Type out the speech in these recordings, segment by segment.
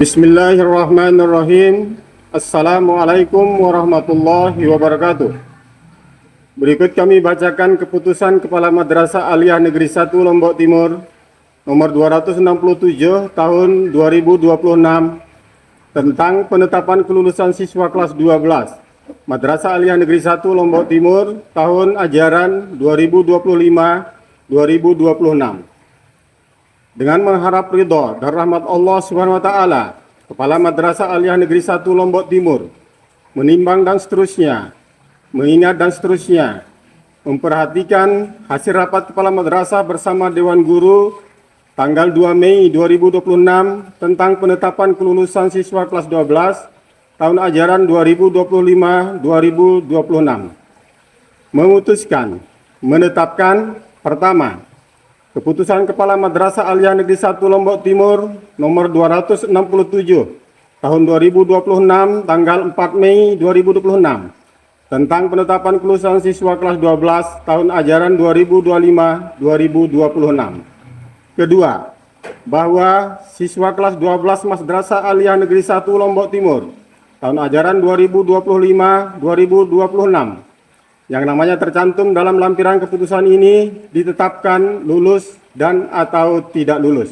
Bismillahirrahmanirrahim. Assalamualaikum warahmatullahi wabarakatuh. Berikut kami bacakan keputusan Kepala Madrasah Aliyah Negeri 1 Lombok Timur nomor 267 tahun 2026 tentang penetapan kelulusan siswa kelas 12 Madrasah Aliyah Negeri 1 Lombok Timur tahun ajaran 2025-2026. Dengan mengharap ridho dan rahmat Allah Subhanahu wa taala, Kepala Madrasah Aliyah Negeri 1 Lombok Timur menimbang dan seterusnya, mengingat dan seterusnya, memperhatikan hasil rapat Kepala Madrasah bersama Dewan Guru tanggal 2 Mei 2026 tentang penetapan kelulusan siswa kelas 12 tahun ajaran 2025-2026. Memutuskan, menetapkan, pertama, Keputusan Kepala Madrasah Aliyah Negeri 1 Lombok Timur nomor 267 tahun 2026 tanggal 4 Mei 2026 tentang penetapan kelulusan siswa kelas 12 tahun ajaran 2025-2026. Kedua, bahwa siswa kelas 12 Madrasah Aliyah Negeri 1 Lombok Timur tahun ajaran 2025-2026 yang namanya tercantum dalam lampiran keputusan ini ditetapkan lulus dan atau tidak lulus.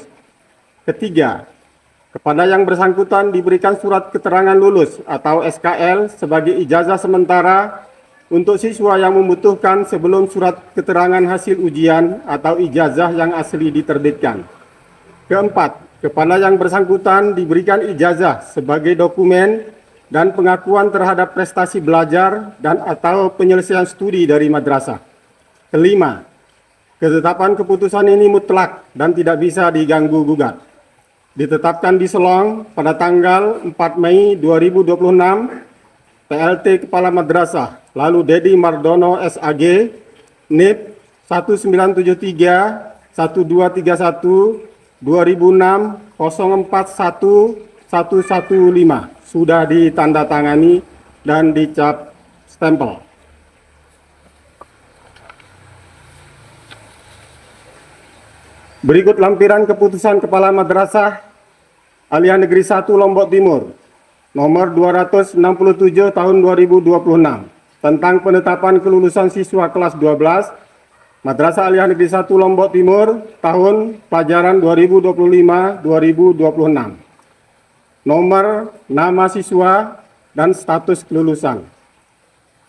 Ketiga, kepada yang bersangkutan diberikan surat keterangan lulus atau SKL sebagai ijazah sementara untuk siswa yang membutuhkan sebelum surat keterangan hasil ujian atau ijazah yang asli diterbitkan. Keempat, kepada yang bersangkutan diberikan ijazah sebagai dokumen dan pengakuan terhadap prestasi belajar dan atau penyelesaian studi dari madrasah. Kelima, ketetapan keputusan ini mutlak dan tidak bisa diganggu-gugat. Ditetapkan di Selong pada tanggal 4 Mei 2026, PLT Kepala Madrasah, lalu Dedi Mardono SAG, NIP 1973 1231 2006 041 115 sudah ditandatangani dan dicap stempel. Berikut lampiran keputusan Kepala Madrasah Aliyah Negeri 1 Lombok Timur nomor 267 tahun 2026 tentang penetapan kelulusan siswa kelas 12 Madrasah Aliyah Negeri 1 Lombok Timur tahun pelajaran 2025-2026. Nomor, nama siswa, dan status kelulusan.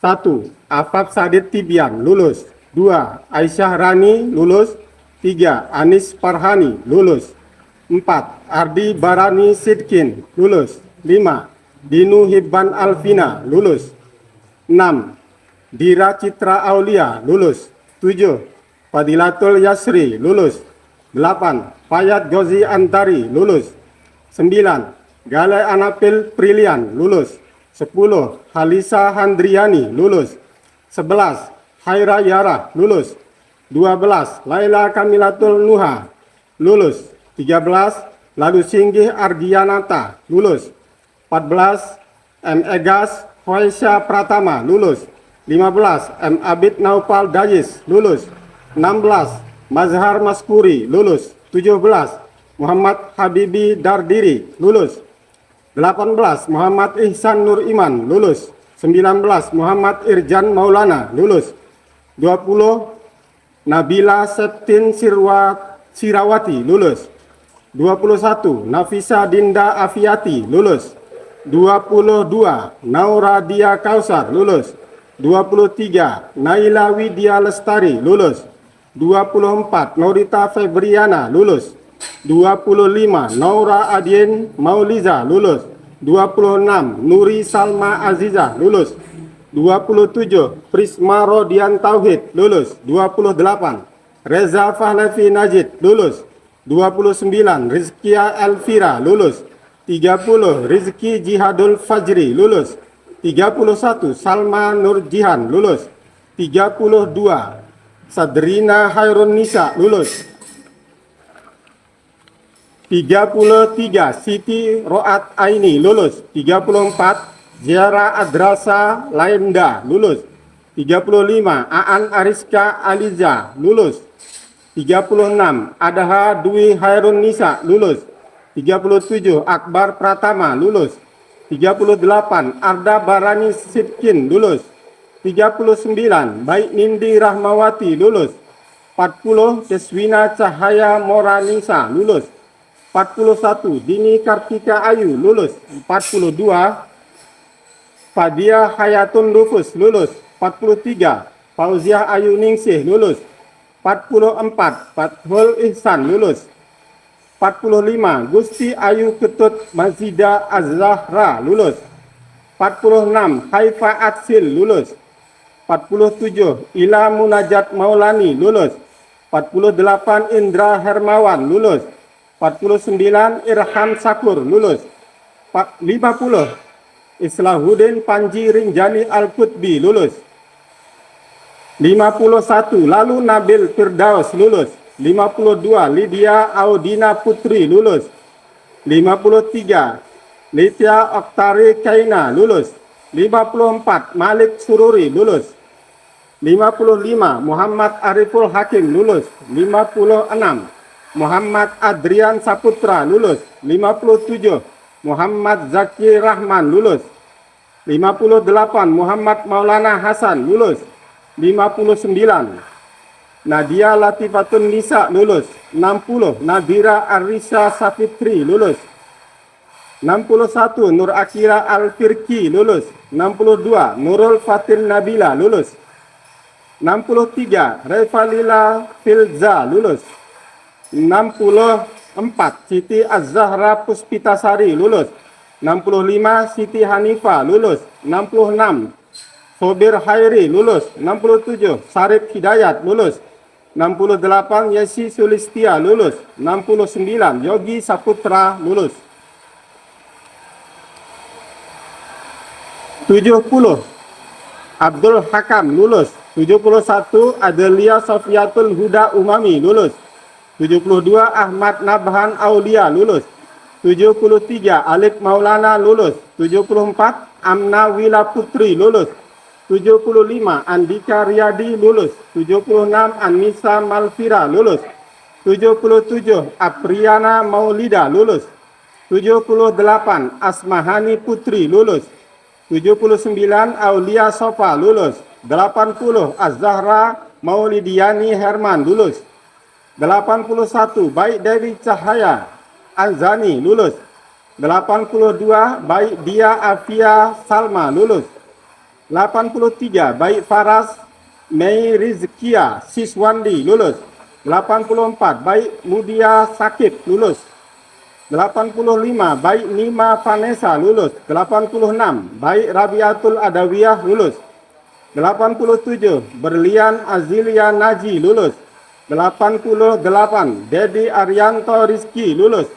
1. Afaf Sadid Tibian, lulus. 2. Aisyah Rani, lulus. 3. Anis Farhani, lulus. 4. Ardi Barani Sidkin, lulus. 5. Dinu Hibban Alvina, lulus. 6. Dira Citra Aulia, lulus. 7. Fadilatul Yasri, lulus. 8. Fayat Gozi Antari, lulus. 9. Galai Anapil Prilian, lulus. 10. Halisa Handriani, lulus. 11. Haira Yara, lulus. 12. Laila Kamilatul Nuha, lulus. 13. Lalu Singgih Ardianata, lulus. 14. M. Egas Hoesya Pratama, lulus. 15. M. Abid Naupal Dayis, lulus. 16. Mazhar Maskuri, lulus. 17. Muhammad Habibi Dardiri, lulus. 18. Muhammad Ihsan Nur Iman, lulus. 19. Muhammad Irjan Maulana, lulus. 20. Nabila Septin Sirawati, lulus. 21. Nafisa Dinda Afiati, lulus. 22. Naura Dia Kausar, lulus. 23. Naila Widya Lestari, lulus. 24. Norita Febriana, lulus. 25. Naura Adien Mauliza, lulus. 26. Nuri Salma Aziza, lulus. 27. Prisma Rodian Tauhid, lulus. 28. Reza Fahlavi Najid, lulus. 29. Rizkia Elvira, lulus. 30. Rizki Jihadul Fajri, lulus. 31. Salma Nur Jihan, lulus. 32. Sadrina Hairun Nisa, lulus. 33. Siti Roat Aini, lulus. 34. Ziara Adrasa Laenda, lulus. 35. Aan Ariska Aliza, lulus. 36. Adaha Dwi Hairun Nisa, lulus. 37 Akbar Pratama lulus. 38 Arda Barani Sipkin lulus. 39 Baik Nindi Rahmawati lulus. 40 Deswina Cahaya Moranisa lulus. 41 Dini Kartika Ayu lulus. 42 Fadia Hayatun Lufus lulus. 43 Fauziah Ayu Ningsih lulus. 44 Fathul Ihsan lulus. 45 Gusti Ayu Ketut Mazida Az-Zahra lulus. 46 Haifa Atsil lulus. 47 Ila Munajat Maulani lulus. 48 Indra Hermawan lulus. 49 Irham Sakur lulus. 50 Islahuddin Panji Rinjani Al-Qutbi lulus. 51 Lalu Nabil Firdaus lulus. 52 Lydia Audina Putri lulus. 53 Litya Oktari Kaina lulus. 54 Malik Sururi lulus. 55 Muhammad Ariful Hakim lulus. 56 Muhammad Adrian Saputra lulus. 57 Muhammad Zaki Rahman lulus. 58 Muhammad Maulana Hasan lulus. 59 Nadia Latifatun Nisa lulus. 60 Nabira Arisa Safitri lulus. 61 Nur Akira Al-Firki lulus. 62 Nurul Fatin Nabila lulus. 63 Revalila Filza lulus. 64 Siti Az-Zahra Puspitasari lulus. 65 Siti Hanifa lulus. 66 Sobir Hairi lulus. 67 Sarip Hidayat lulus. 68 Yesi Sulistia lulus. 69 Yogi Saputra lulus. 70 Abdul Hakam lulus. 71 Adelia Sofiatul Huda Umami lulus. 72 Ahmad Nabhan Aulia lulus. 73 Alif Maulana lulus. 74 Amna Wila Putri lulus. 75 Andika Riyadi lulus. 76 Anissa Malfira lulus. 77 Apriana Maulida lulus. 78 Asmahani Putri lulus. 79 Aulia Sofa lulus. 80 Az-Zahra Maulidiani Herman lulus. 81 Baik Dewi Cahaya Anzani lulus. 82 Baik Dia Afia Salma lulus. 83 Baik Faras Mei Rizkia Siswandi lulus. 84 Baik Mudia Sakib lulus. 85 Baik Nima Vanessa lulus. 86 Baik Rabiatul Adawiyah lulus. 87 Berlian Azilia Naji lulus. 88 Dedi Arianto Rizki lulus.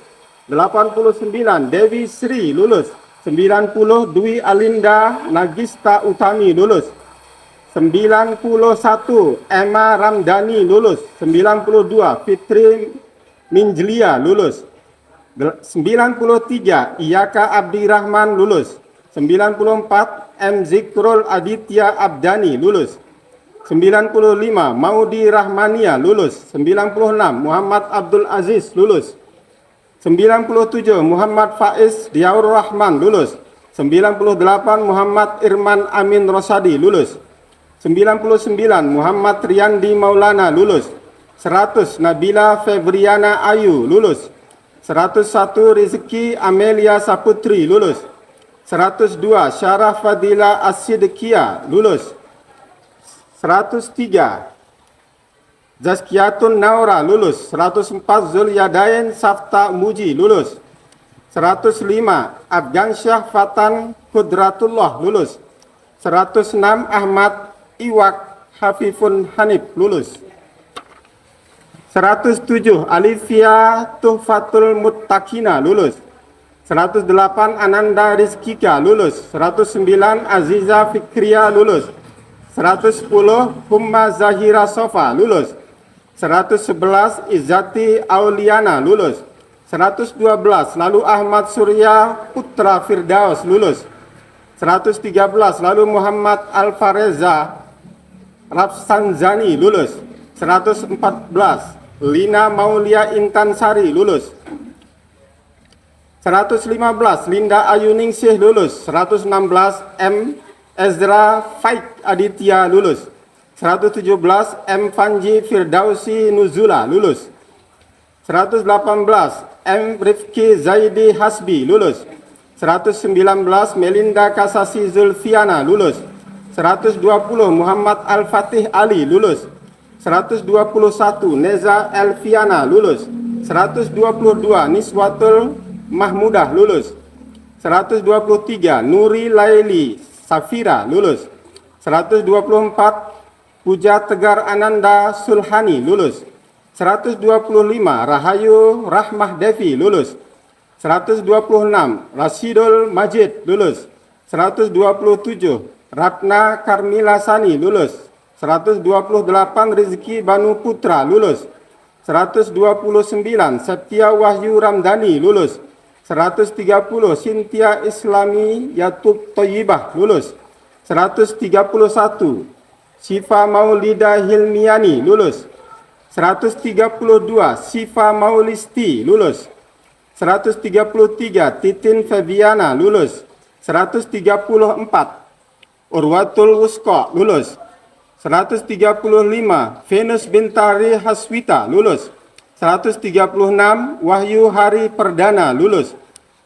89 Dewi Sri lulus. 90 Dwi Alinda Nagista Utami lulus. 91 Emma Ramdhani lulus. 92 Fitri Minjlia lulus. 93 Iyaka Abdirahman lulus. 94 M. Zikrul Aditya Abdani lulus. 95 Maudi Rahmania lulus. 96 Muhammad Abdul Aziz lulus. 97 Muhammad Faiz Diaur Rahman lulus. 98 Muhammad Irman Amin Rosadi lulus. 99 Muhammad Riyandi Maulana lulus. 100 Nabila Febriana Ayu lulus. 101 Rizki Amelia Saputri lulus. 102 Syarah Fadila As-Sidqiya lulus. 103 Zazkiyatun Naura lulus. 104 Zulyadain Safta Muji lulus. 105 Abgansyah Fatan Kudratullah lulus. 106 Ahmad Iwak Hafifun Hanif lulus. 107 Alifia Tuhfatul Muttaqina lulus. 108 Ananda Rizkika lulus. 109 Aziza Fikria lulus. 110 Humma Zahira Sofa lulus. 111 Izzati Auliana lulus. 112 lalu Ahmad Surya Putra Firdaus lulus. 113 lalu Muhammad Alfareza Rafsanzani lulus. 114 Lina Maulia Intan Sari lulus. 115 Linda Ayu Ningsih lulus. 116 M Ezra Faik Aditya lulus. 117 M Fanji Firdausi Nuzula lulus. 118 M Rifki Zaidi Hasbi lulus. 119 Melinda Kasasi Zulfiana lulus. 120 Muhammad Al-Fatih Ali lulus. 121 Neza Elviana lulus. 122 Niswatul Mahmudah lulus. 123 Nuri Laili Safira lulus. 124 Puja Tegar Ananda Sulhani lulus. 125 Rahayu Rahmah Devi lulus. 126 Rasidul Majid lulus. 127 Ratna Karmila Sani lulus. 128 Rizki Banu Putra lulus. 129 Septia Wahyu Ramdhani lulus. 130 Sintia Islami Yatub Toyibah lulus. 131 Sifa Maulida Hilmiani lulus. 132 Sifa Maulisti lulus. 133 Titin Febiana lulus. 134 Urwatul Wusko lulus. 135 Venus Bintari Haswita lulus. 136 Wahyu Hari Perdana lulus.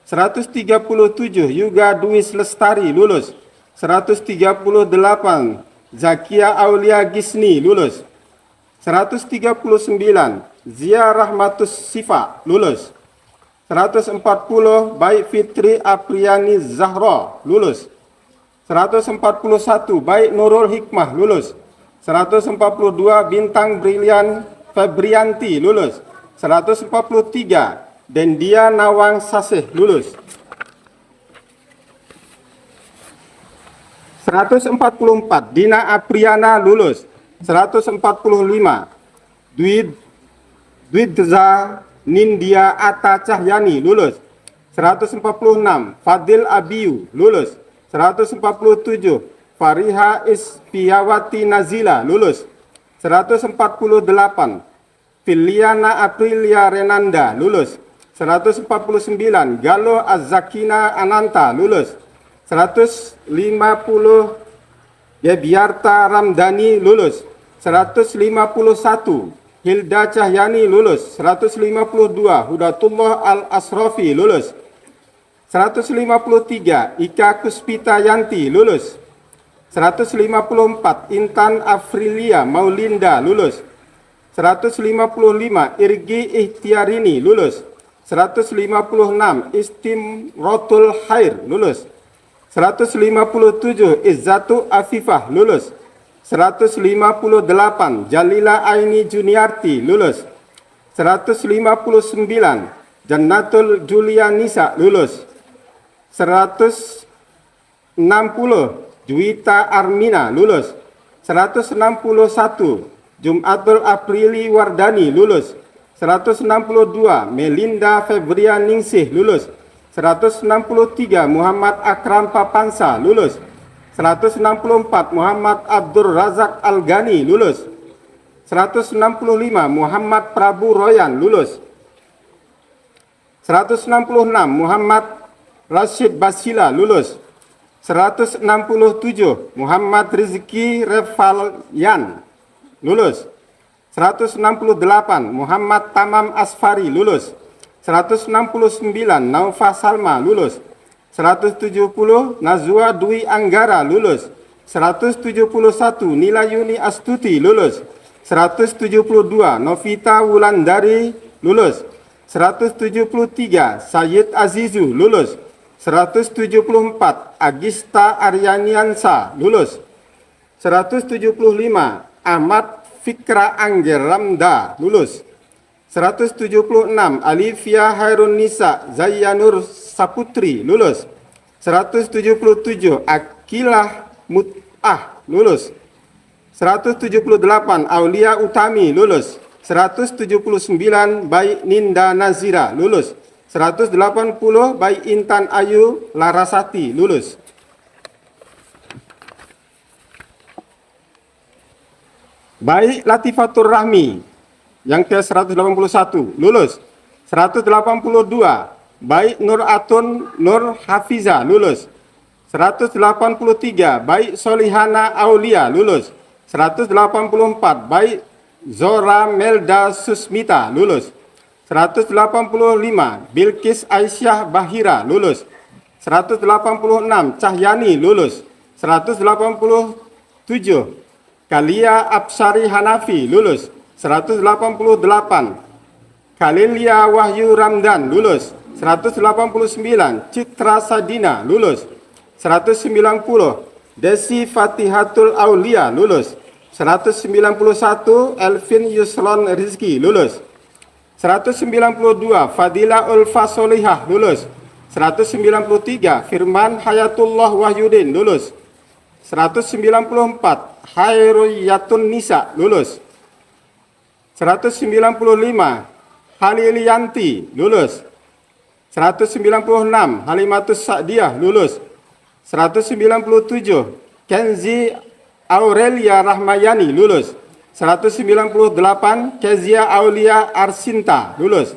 137 Yuga Duis Lestari lulus. 138 Zakia Aulia Gisni lulus. 139 Zia Rahmatus Sifa lulus. 140 Baik Fitri Apriani Zahra lulus. 141 Baik Nurul Hikmah lulus. 142 Bintang Brilian Febrianti lulus. 143 Dendia Nawang Sasih lulus. 144 Dina Apriana lulus. 145 Dwidza Nindya Ata Cahyani lulus. 146 Fadil Abiyu lulus. 147 Fariha Isfiawati Nazila lulus. 148 Filiana Aprilia Renanda lulus. 149 Galo Azakina Ananta lulus. 150 Gebiarta Ramdhani lulus. 151 Hilda Cahyani lulus. 152 Hudatullah Al-Asrofi lulus. 153 Ika Kuspita Yanti lulus. 154 Intan Afrilia Maulinda lulus. 155 Irgi Ihtiarini lulus. 156 Istimrotul Khair lulus. 157 Izzatu Afifah lulus. 158 Jalila Aini Juniarti lulus. 159 Jannatul Julianisa lulus. 160 Juwita Armina lulus. 161 Jumatul Aprili Wardani lulus. 162 Melinda Febrian Ningsih lulus. 163 Muhammad Akram Papansa lulus. 164 Muhammad Abdur Razak Al-Ghani lulus. 165 Muhammad Prabu Royan lulus. 166 Muhammad Rashid Basila lulus. 167 Muhammad Rizki Revalyan lulus. 168 Muhammad Tamam Asfari lulus. 169 Naufa Salma lulus. 170 Nazwa Dwi Anggara lulus. 171 Nilayuni Astuti lulus. 172 Novita Wulandari lulus. 173 Sayyid Azizu lulus. 174 Agista Aryaniansa lulus. 175 Ahmad Fikra Angger Ramda lulus. 176 Alivia Hairun Nisa Zayyanur Saputri lulus. 177 Akilah Mut'ah lulus. 178 Aulia Utami lulus. 179 Baik Ninda Nazira lulus. 180 Baik Intan Ayu Larasati lulus. Baik Latifatur Rahmi yang ke 181 lulus. 182 baik Nur Atun Nur Hafiza lulus. 183 baik Solihana Aulia lulus. 184 baik Zora Melda Susmita lulus. 185 Bilkis Aisyah Bahira lulus. 186 Cahyani lulus. 187 Kalia Absari Hanafi lulus. 188 Kalilia Wahyu Ramdan lulus. 189 Citra Sadina lulus. 190 Desi Fatihatul Aulia lulus. 191 Elvin Yusron Rizki lulus. 192 Fadila Ulfa Solihah lulus. 193 Firman Hayatullah Wahyudin lulus. 194 Hairuyatun Nisa lulus. 195 Halilianti lulus. 196 Halimatus Sa'diyah lulus. 197 Kenzi Aurelia Rahmayani lulus. 198 Kezia Aulia Arsinta lulus.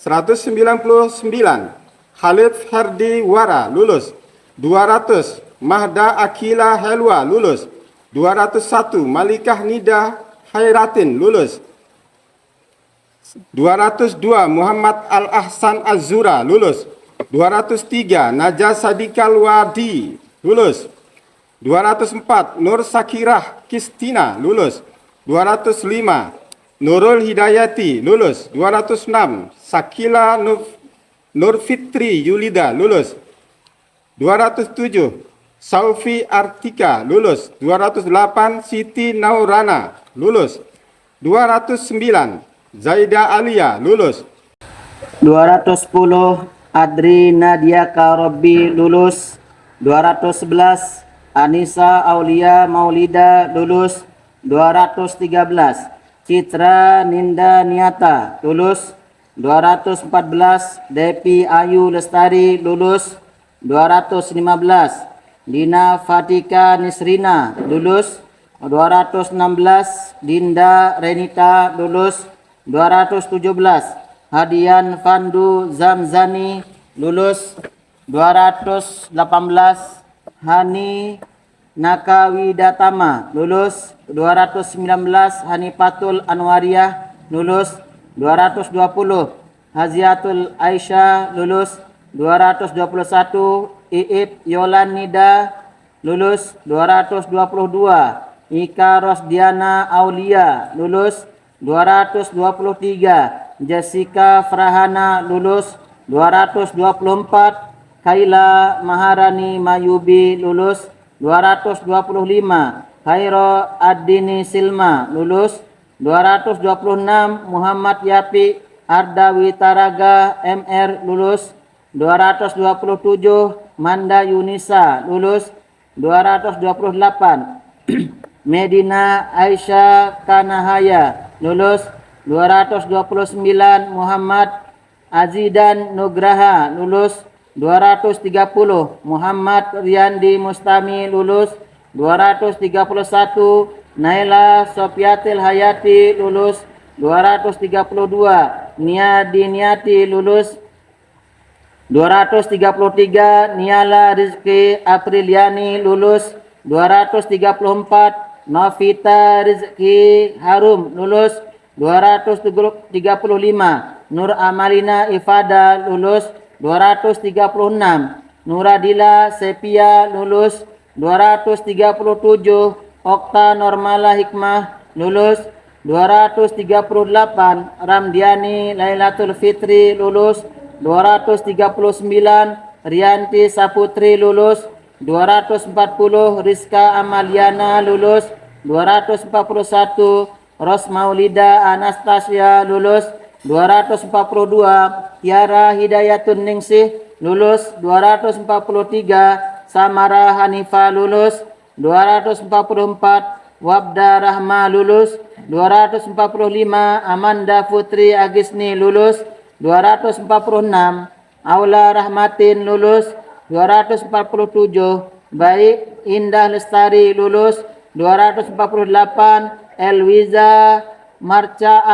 199 Khalid Herdi Wara lulus. 200 Mahda Akila Helwa lulus. 201 Malikah Nida Hairatin lulus. 202 Muhammad Al-Ahsan Azura lulus. 203 Najah Sadikal Wadi lulus. 204 Nur Sakirah Kistina lulus. 205 Nurul Hidayati lulus. 206 Sakila Nur Fitri Yulida lulus. 207 Saufi Artika lulus. 208 Siti Naurana lulus. 209 Zaida Alia lulus. 210 Adri Nadia Karobi lulus. 211 Anissa Aulia Maulida lulus. 213 Citra Ninda Niata lulus. 214 Depi Ayu Lestari lulus. 215 Dina Fatika Nisrina lulus. 216 Dinda Renita lulus. 217 Hadian Fandu Zamzani lulus. 218 Hani Nakawidatama lulus. 219 Hanifatul Anwariyah lulus. 220 Haziatul Aisyah lulus. 221 Iib Yolan Nida lulus. 222 Ika Rosdiana Aulia lulus. 223 Jessica Frahana lulus. 224 Kaila Maharani Mayubi lulus. 225 Khairo Adini Silma lulus. 226 Muhammad Yapi Ardawi Taraga MR lulus. 227 Manda Yunisa lulus. 228 Medina Aisyah Kanahaya lulus. 229 Muhammad Azidan Nugraha lulus. 230 Muhammad Riyandi Mustami lulus. 231 Naila Sofiatil Hayati lulus. 232 Nia Diniati lulus. 233 Niala Rizki Apriliani lulus. 234 Novita Rizki Harum lulus. 235 Nur Amalina Ifada lulus. 236 Nuradila Sepia lulus. 237 Okta Normala Hikmah lulus. 238 Ramdiani Lailatul Fitri lulus. 239 Rianti Saputri lulus. 240 Rizka Amaliana lulus. 241 Ros Maulida Anastasia lulus. 242 Tiara Hidayatun Ningsih lulus. 243 Samara Hanifa lulus. 244 Wabda Rahma lulus. 245 Amanda Putri Agisni lulus. 246 Aula Rahmatin lulus. 247 Baik Indah Lestari lulus. 248 Elwiza Marca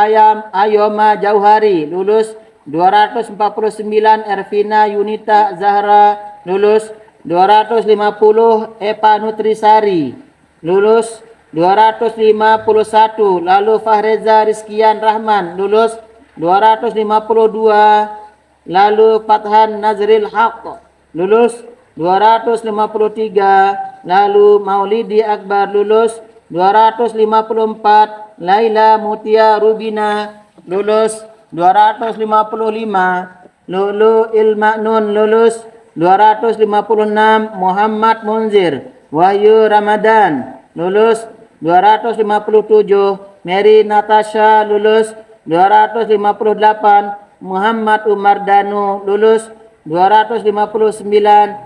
Ayoma Jauhari lulus. 249 Ervina Yunita Zahra lulus. 250 Epa Nutrisari lulus. 251 lalu Fahreza Rizkian Rahman lulus. 252 lalu Fathan Nazril Haq lulus. 253 lalu Maulidi Akbar lulus. 254 Laila Mutia Rubina lulus. 255 Lulu Ilmaknun lulus. 256 Muhammad Munzir Wahyu Ramadan lulus. 257 Mary Natasha lulus. 258 Muhammad Umar Danu lulus. 259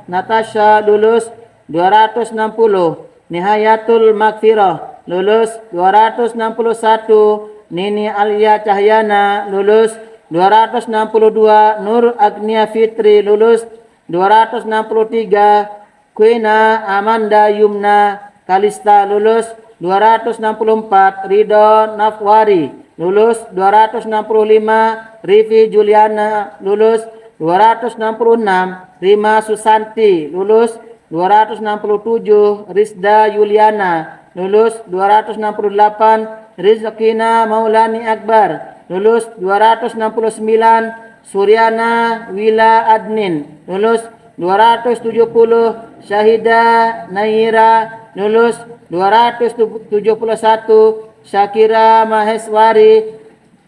Natasha lulus. 260 Nihayatul Magfirah lulus. 261 Nini Alia Cahyana lulus. 262 Nur Agnia Fitri lulus. 263 Quina Amanda Yumna Kalista lulus. 264 Ridho Nafwari lulus. 265 Rivi Juliana lulus. 266 Rima Susanti lulus. 267 Rizda Yuliana lulus. 268 Rizkina Maulani Akbar lulus. 269 Suryana Wila Adnin lulus. 270 Syahida Naira lulus. 271 Syakira Maheswari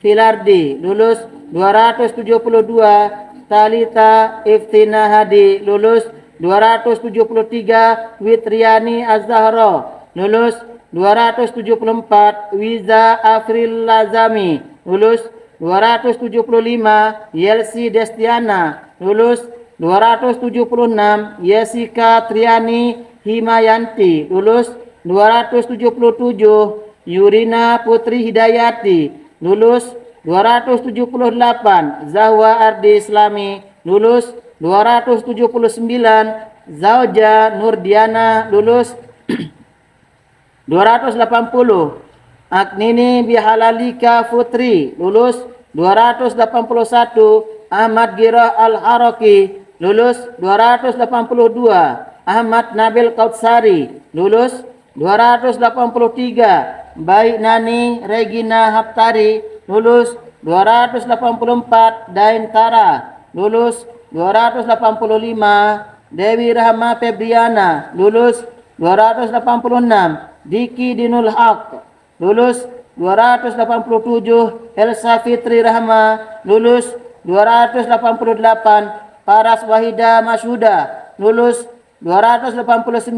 Filardi lulus. 272 Talita Iftina Hadi lulus. 273 Witriani Az-Zahra lulus. 274 Wiza Afril Lazami lulus. 275 Yelsi Destiana lulus. 276 Jessica Triani Himayanti lulus. 277 Yurina Putri Hidayati lulus. 278 Zahwa Ardi Islami lulus. 279 Zauja Nurdiana lulus. 280 Agnini Bihalalika Putri lulus. 281 Ahmad Girah Al-Haraki lulus. 282 Ahmad Nabil Kautsari lulus. 283 Baik Nani Regina Haptari lulus. 284 Dain Tara lulus. 285 Dewi Rahma Febriana lulus. 286 Diki Dinul Haq lulus. 287 Elsa Fitri Rahma lulus. 288 Paras Wahida Mashuda lulus. 289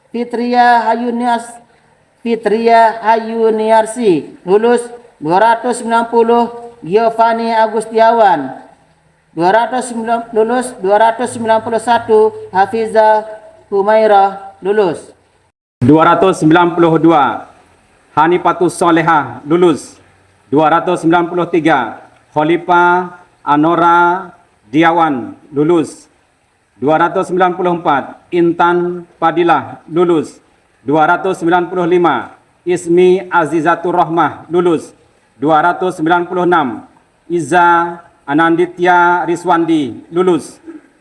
Fitria Hayuniarsi lulus. 290 Giovanni Agustiawan lulus. 291 Hafiza Humairah lulus. 292 Hanifatus Solehah lulus. 293 Khalifah Anora Diawan lulus. 294 Intan Fadilah lulus. 295 Ismi Azizatur Rahmah lulus. 296 Iza Ananditya Riswandi lulus.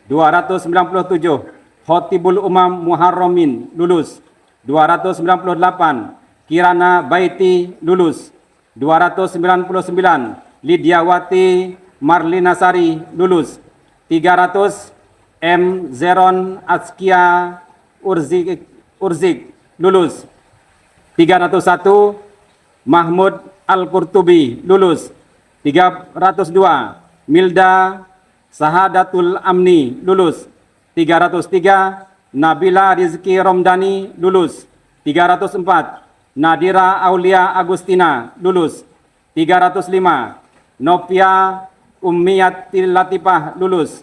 297 Khotibul Umam Muharramin lulus. 298 Kirana Baiti lulus. 299 Lidiawati Marlinasari lulus. 300 M. Zeron Atskia Urzik lulus. 301 Mahmud Al-Qurtubi lulus. 302 Milda Sahadatul Amni lulus. 303 Nabila Rizki Romdani lulus. 304 Nadira Aulia Agustina lulus. 305 Novia Ummiyatil Latifah lulus.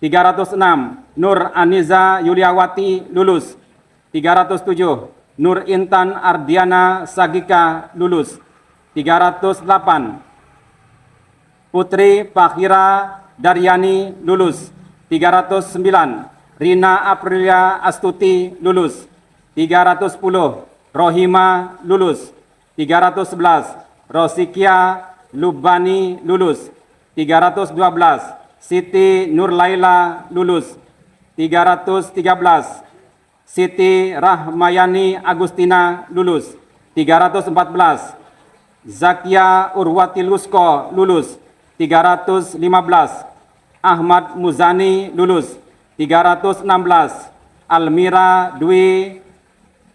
306 Nur Aniza Yuliawati lulus. 307 Nur Intan Ardiana Sagika lulus. 308 Putri Fakhira Daryani lulus. 309 Rina Aprilia Astuti lulus. 310 Rohima lulus. 311 Rosikia Lubani lulus. 312. Siti Nurlaila lulus. 313. Siti Rahmayani Agustina lulus. 314. Zakia Urwati Lusko lulus. 315. Ahmad Muzani lulus. 316. Almira Dwi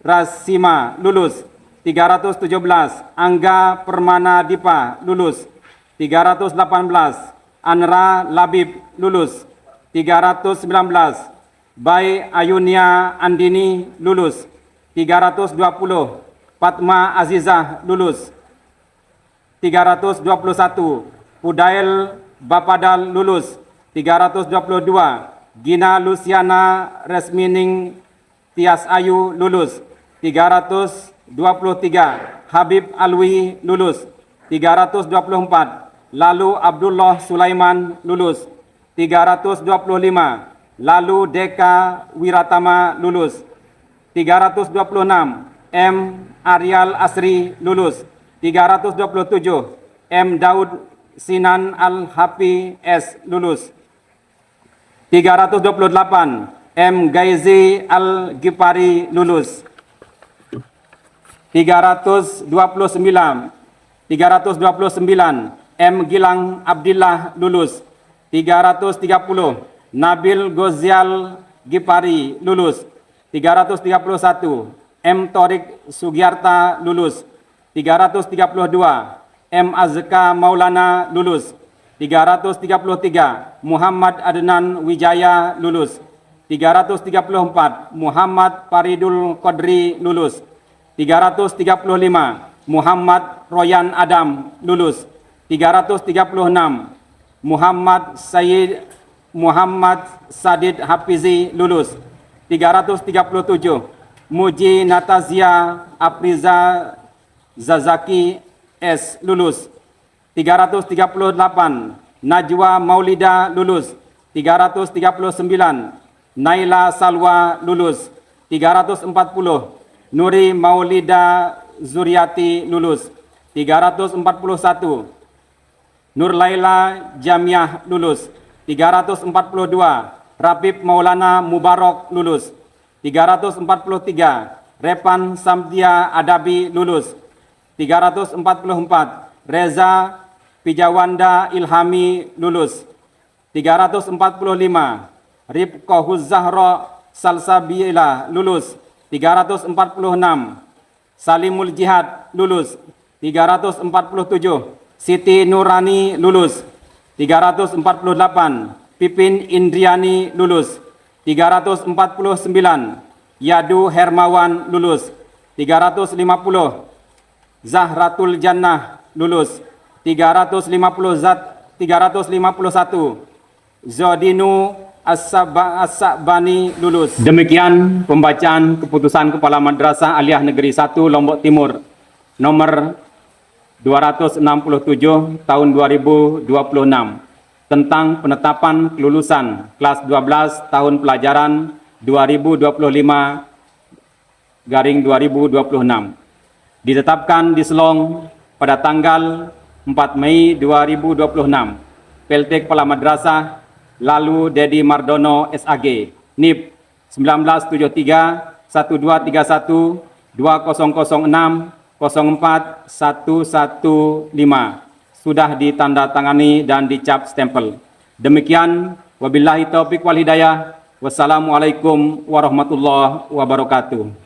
Rasima lulus. 317. Angga Permana Dipa lulus. 318. Anra Labib lulus. 319. Bai Ayunia Andini lulus. 320. Fatma Azizah lulus. 321. Pudail Bapadal lulus. 322. Gina Luciana Resmining Tias Ayu lulus. 323. Habib Alwi lulus. 324. Lalu Abdullah Sulaiman lulus. 325. Lalu Deka Wiratama lulus. 326. M. Arial Asri lulus. 327. M. Daud Sinan Al-Hafi S. lulus. 328. M. Gaizi Al-Gipari lulus. 329. M. Gilang Abdillah lulus. 330. Nabil Gozial Gipari lulus. 331. M. Torik Sugiarta lulus. 332. M. Azka Maulana lulus. 333. Muhammad Adnan Wijaya lulus. 334. Muhammad Faridul Qadri lulus. 335. Muhammad Royan Adam lulus. 336. Muhammad Sadid Hafizi lulus. 337. Muji Natazia Apriza Zazaki S. lulus. 338. Najwa Maulida lulus. 339. Naila Salwa lulus. 340. Nuri Maulida Zuriati lulus. 341. Nurlaila Jamiah lulus. 342. Rabib Maulana Mubarak lulus. 343. Repan Samtia Adabi lulus. 344. Reza Pijawanda Ilhami lulus. 345. Ribqahuz Zahra Salsabila lulus. 346. Salimul Jihad lulus. 347. Siti Nurani lulus. 348. Pipin Indriani lulus. 349. Yadu Hermawan lulus. 350. Zahratul Jannah lulus. 351. Zodinu As-Sabani lulus. Demikian pembacaan keputusan Kepala Madrasah Aliyah Negeri 1 Lombok Timur nomor 267 tahun 2026 tentang penetapan kelulusan kelas 12 tahun pelajaran 2025/2026 ditetapkan di Selong pada tanggal 4 Mei 2026. PLT Kepala Madrasah Lalu Dedi Mardono SAG NIP 1973 1231 2006 04115 sudah ditandatangani dan dicap stempel. Demikian, wabillahi taufiq wal hidayah. Wassalamualaikum warahmatullahi wabarakatuh.